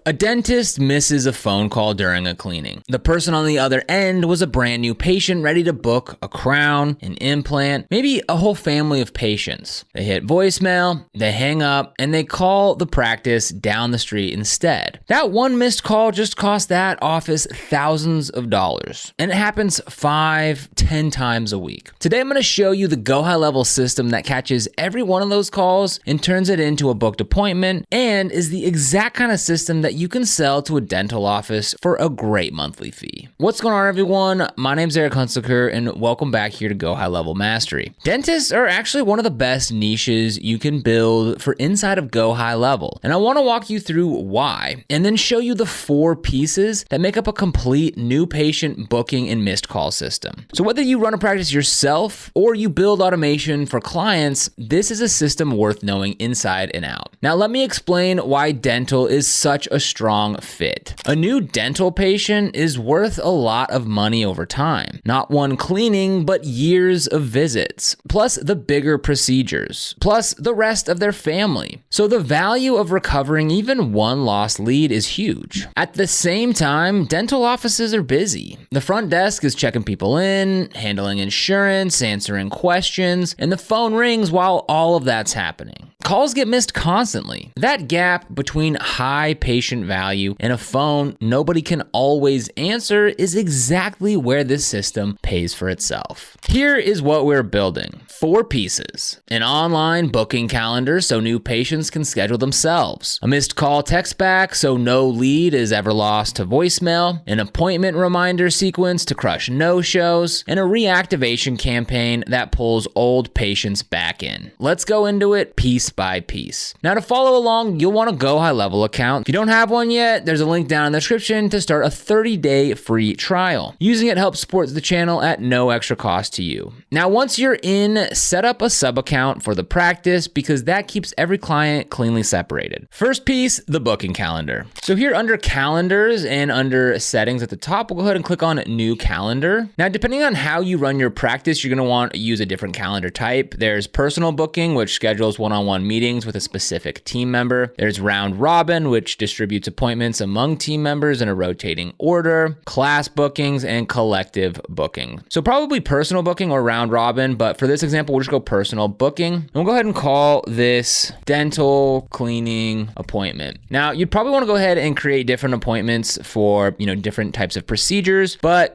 A dentist misses a phone call during a cleaning. The person on the other end was a brand new patient ready to book a crown, an implant, maybe a whole family of patients. They hit voicemail, they hang up, and they call the practice down the street instead. That one missed call just cost that office thousands of dollars. And it happens 5-10 times a week. Today I'm going to show you the GoHighLevel system that catches every one of those calls and turns it into a booked appointment, and is the exact kind of system that you can sell to a dental office for a great monthly fee. What's going on, everyone? My name's Eric Hunsaker, and welcome back here to GoHighLevel Mastery. Dentists are actually one of the best niches you can build for inside of GoHighLevel, and I want to walk you through why, and then show you the 4 pieces that make up a complete new patient booking and missed call system. So whether you run a practice yourself or you build automation for clients, this is a system worth knowing inside and out. Now let me explain why dental is such a strong fit. A new dental patient is worth a lot of money over time. Not one cleaning, but years of visits, plus the bigger procedures, plus the rest of their family. So the value of recovering even one lost lead is huge. At the same time, dental offices are busy. The front desk is checking people in, handling insurance, answering questions, and the phone rings while all of that's happening. Calls get missed constantly. That gap between high patient value and a phone nobody can always answer is exactly where this system pays for itself. Here is what we're building. 4 pieces. An online booking calendar so new patients can schedule themselves. A missed call text back so no lead is ever lost to voicemail. An appointment reminder sequence to crush no-shows. And a reactivation campaign that pulls old patients back in. Let's go into it piece by piece. Now to follow along, you'll want a GoHighLevel account. If you don't have one yet, there's a link down in the description to start a 30-day free trial. Using it helps support the channel at no extra cost to you. Now once you're in, set up a sub account for the practice because that keeps every client cleanly separated. First piece, the booking calendar. So here under calendars and under settings at the top, we'll go ahead and click on new calendar. Now depending on how you run your practice, you're going to want to use a different calendar type. There's personal booking, which schedules one-on-one meetings with a specific team member. There's round robin, which distributes appointments among team members in a rotating order, class bookings, and collective booking. So probably personal booking or round robin, but for this example, we'll just go personal booking. And we'll go ahead and call this dental cleaning appointment. Now, you'd probably want to go ahead and create different appointments for, different types of procedures, but,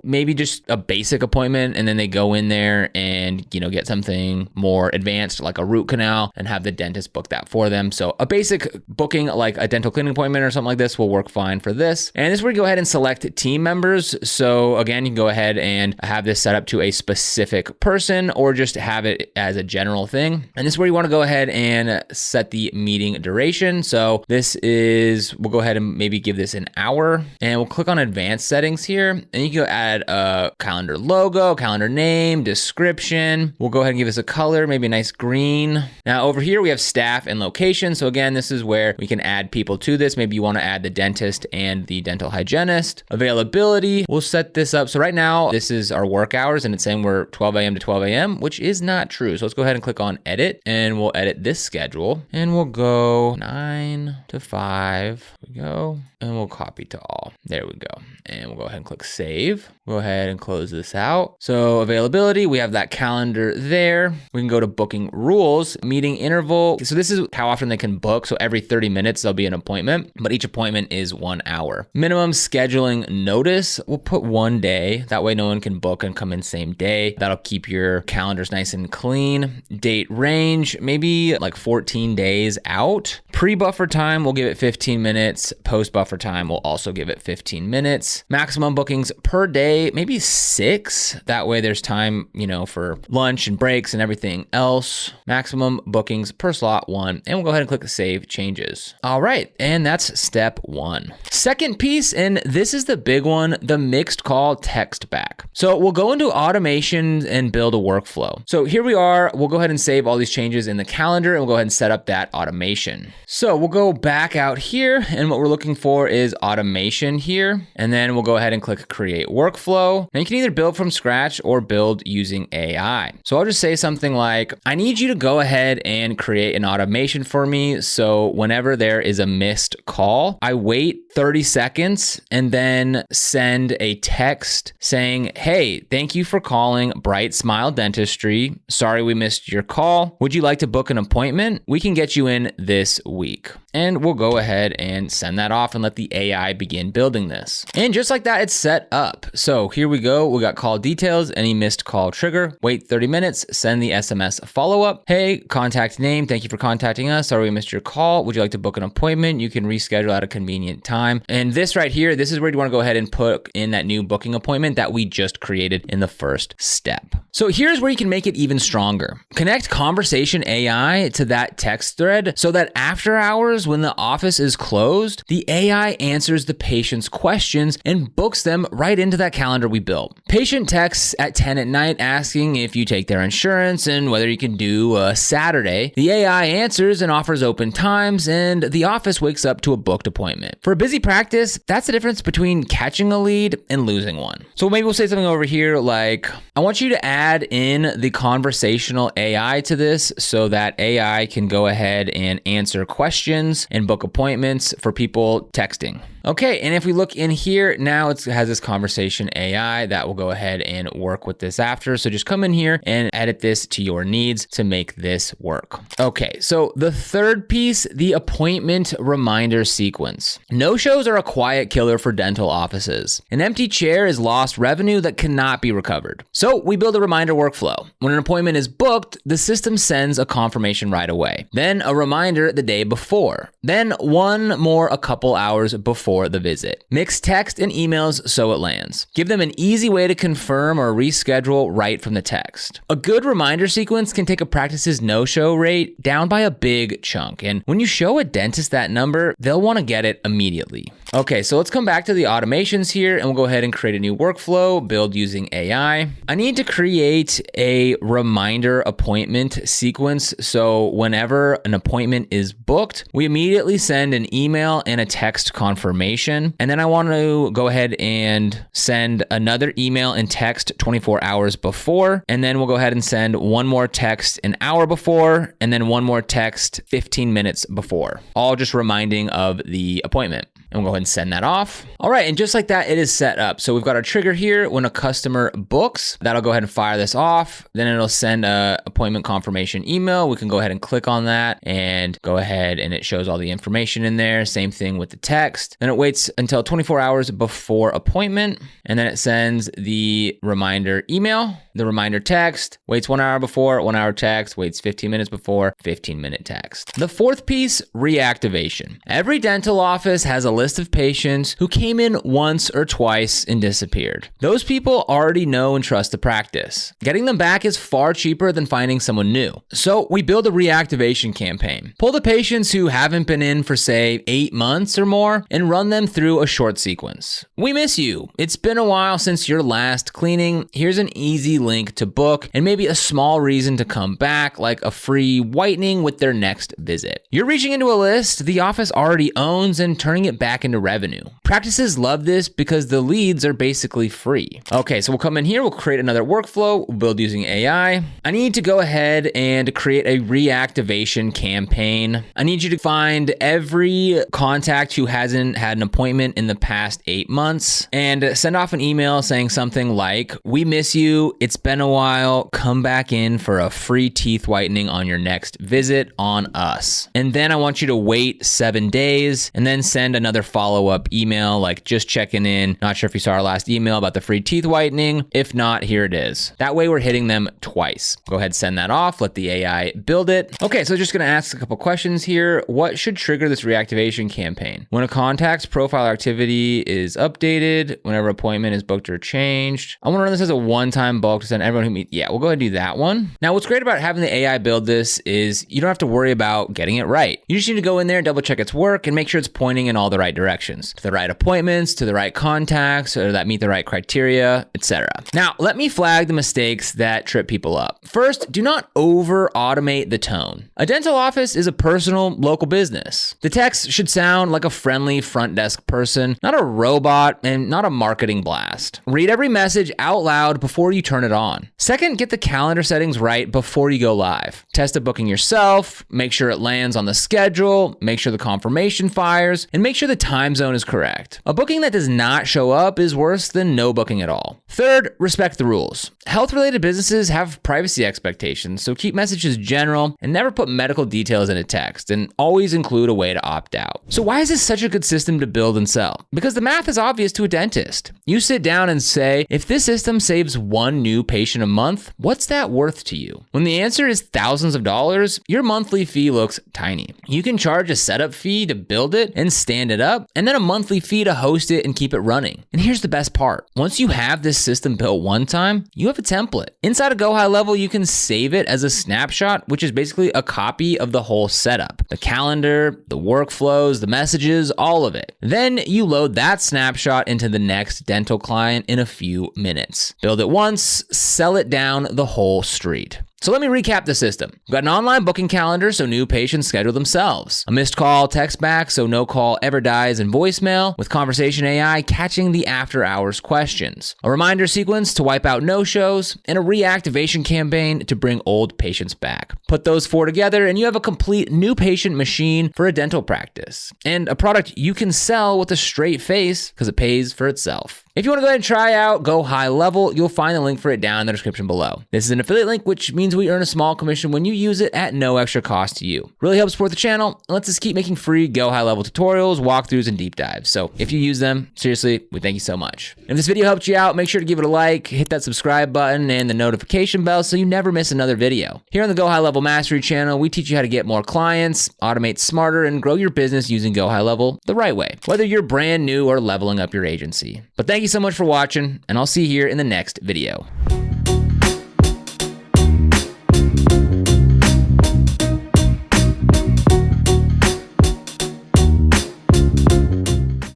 maybe just a basic appointment and then they go in there and, get something more advanced like a root canal and have the dentist book that for them. So a basic booking like a dental cleaning appointment or something like this will work fine for this. And this is where you go ahead and select team members. So again, you can go ahead and have this set up to a specific person or just have it as a general thing. And this is where you want to go ahead and set the meeting duration. So we'll go ahead and maybe give this an hour and we'll click on advanced settings here and you can go add a calendar logo, calendar name, description. We'll go ahead and give this a color, maybe a nice green. Now over here we have staff and location. So again, this is where we can add people to this. Maybe you want to add the dentist and the dental hygienist. Availability, we'll set this up. So right now this is our work hours and it's saying we're 12 a.m. to 12 a.m., which is not true. So let's go ahead and click on edit and we'll edit this schedule and we'll go 9 to 5. There we go. And we'll copy to all. There we go. And we'll go ahead and click save. Go ahead and close this out. So availability, we have that calendar there. We can go to booking rules, meeting interval. So this is how often they can book. So every 30 minutes, there'll be an appointment, but each appointment is 1 hour. Minimum scheduling notice, we'll put 1 day. That way no one can book and come in same day. That'll keep your calendars nice and clean. Date range, maybe like 14 days out. Pre-buffer time, we'll give it 15 minutes. Post-buffer time, we'll also give it 15 minutes. Maximum bookings per day, maybe 6. That way there's time, for lunch and breaks and everything else. Maximum bookings per slot 1. And we'll go ahead and click save changes. All right, and that's step 1. Second piece, and this is the big one, the mixed call text back. So we'll go into automation and build a workflow. So here we are, we'll go ahead and save all these changes in the calendar and we'll go ahead and set up that automation. So we'll go back out here and what we're looking for is automation here. And then we'll go ahead and click create workflow. And you can either build from scratch or build using AI. So I'll just say something like, I need you to go ahead and and create an automation for me. So whenever there is a missed call, I wait 30 seconds and then send a text saying, hey, thank you for calling Bright Smile Dentistry. Sorry we missed your call. Would you like to book an appointment? We can get you in this week. And we'll go ahead and send that off and let the AI begin building this. And just like that, it's set up. So here we go. We got call details, any missed call trigger, wait 30 minutes, send the SMS follow-up. Hey, contact name, thank you for contacting us. Sorry we missed your call. Would you like to book an appointment? You can reschedule at a convenient time. And this right here, this is where you want to go ahead and put in that new booking appointment that we just created in the first step. So here's where you can make it even stronger. Connect conversation AI to that text thread so that after hours, when the office is closed, the AI answers the patient's questions and books them right into that calendar we built. Patient texts at 10 at night asking if you take their insurance and whether you can do a Saturday. The AI answers and offers open times, and the office wakes up to a booked appointment. For a busy practice, that's the difference between catching a lead and losing one. So maybe we'll say something over here like, I want you to add in the conversational AI to this so that AI can go ahead and answer questions and book appointments for people texting. Okay, and if we look in here, now it has this conversation AI that will go ahead and work with this after. So just come in here and edit this to your needs to make this work. Okay, so the third piece, the appointment reminder sequence. No-shows are a quiet killer for dental offices. An empty chair is lost revenue that cannot be recovered. So we build a reminder workflow. When an appointment is booked, the system sends a confirmation right away. Then a reminder the day before. Then one more a couple hours before the visit. Mix text and emails so it lands. Give them an easy way to confirm or reschedule right from the text. A good reminder sequence can take a practice's no-show rate down by a big chunk. And when you show a dentist that number, they'll want to get it immediately. Okay, so let's come back to the automations here and we'll go ahead and create a new workflow, build using AI. I need to create a reminder appointment sequence. So whenever an appointment is booked, we immediately send an email and a text confirmation. And then I want to go ahead and send another email and text 24 hours before. And then we'll go ahead and send one more text an hour before, and then one more text 15 minutes before, all just reminding of the appointment. And we'll go ahead and send that off. All right, and just like that, it is set up. So we've got our trigger here when a customer books. That'll go ahead and fire this off. Then it'll send a appointment confirmation email. We can go ahead and click on that and go ahead and it shows all the information in there. Same thing with the text. Then it waits until 24 hours before appointment. And then it sends the reminder email, the reminder text, waits 1 hour before, 1 hour text, waits 15 minutes before, 15-minute text. The fourth piece, reactivation. Every dental office has a list of patients who came in once or twice and disappeared. Those people already know and trust the practice. Getting them back is far cheaper than finding someone new. So we build a reactivation campaign. Pull the patients who haven't been in for say 8 months or more and run them through a short sequence. We miss you. It's been a while since your last cleaning. Here's an easy link to book and maybe a small reason to come back, like a free whitening with their next visit. You're reaching into a list the office already owns and turning it back into revenue. Practices love this because the leads are basically free. Okay, so we'll come in here, we'll create another workflow, we'll build using AI. I need to go ahead and create a reactivation campaign. I need you to find every contact who hasn't had an appointment in the past 8 months and send off an email saying something like, we miss you, it's been a while, come back in for a free teeth whitening on your next visit on us. And then I want you to wait 7 days and then send another follow-up email like just checking in. Not sure if you saw our last email about the free teeth whitening. If not, here it is. That way we're hitting them twice. Go ahead, send that off, let the AI build it. Okay, so just gonna ask a couple questions here. What should trigger this reactivation campaign? When a contact's profile activity is updated, whenever appointment is booked or changed. I wanna run this as a one-time bulk to send everyone who meets. Yeah, we'll go ahead and do that one. Now, what's great about having the AI build this is you don't have to worry about getting it right. You just need to go in there and double check its work and make sure it's pointing in all the right directions, to the right right appointments to the right contacts or that meet the right criteria, etc. Now, let me flag the mistakes that trip people up. First, do not over-automate the tone. A dental office is a personal, local business. The text should sound like a friendly front desk person, not a robot and not a marketing blast. Read every message out loud before you turn it on. Second, get the calendar settings right before you go live. Test the booking yourself, make sure it lands on the schedule, make sure the confirmation fires, and make sure the time zone is correct. A booking that does not show up is worse than no booking at all. Third, respect the rules. Health-related businesses have privacy expectations, so keep messages general and never put medical details in a text, and always include a way to opt out. So why is this such a good system to build and sell? Because the math is obvious to a dentist. You sit down and say, if this system saves one new patient a month, what's that worth to you? When the answer is thousands of dollars, your monthly fee looks tiny. You can charge a setup fee to build it and stand it up, and then a monthly fee to host it and keep it running. And here's the best part. Once you have this system built one time, you have a template. Inside of GoHighLevel, you can save it as a snapshot, which is basically a copy of the whole setup. The calendar, the workflows, the messages, all of it. Then you load that snapshot into the next dental client in a few minutes. Build it once, sell it down the whole street. So let me recap the system. We've got an online booking calendar so new patients schedule themselves. A missed call text back so no call ever dies in voicemail, with conversation AI catching the after hours questions. A reminder sequence to wipe out no-shows, and a reactivation campaign to bring old patients back. Put those four together and you have a complete new patient machine for a dental practice. And a product you can sell with a straight face because it pays for itself. If you want to go ahead and try out GoHighLevel, you'll find the link for it down in the description below. This is an affiliate link, which means we earn a small commission when you use it at no extra cost to you. Really helps support the channel and lets us keep making free GoHighLevel tutorials, walkthroughs, and deep dives. So if you use them, seriously, we thank you so much. If this video helped you out, make sure to give it a like, hit that subscribe button and the notification bell so you never miss another video. Here on the GoHighLevel Mastery channel, we teach you how to get more clients, automate smarter, and grow your business using GoHighLevel the right way, whether you're brand new or leveling up your agency. But thank you so much for watching, and I'll see you here in the next video.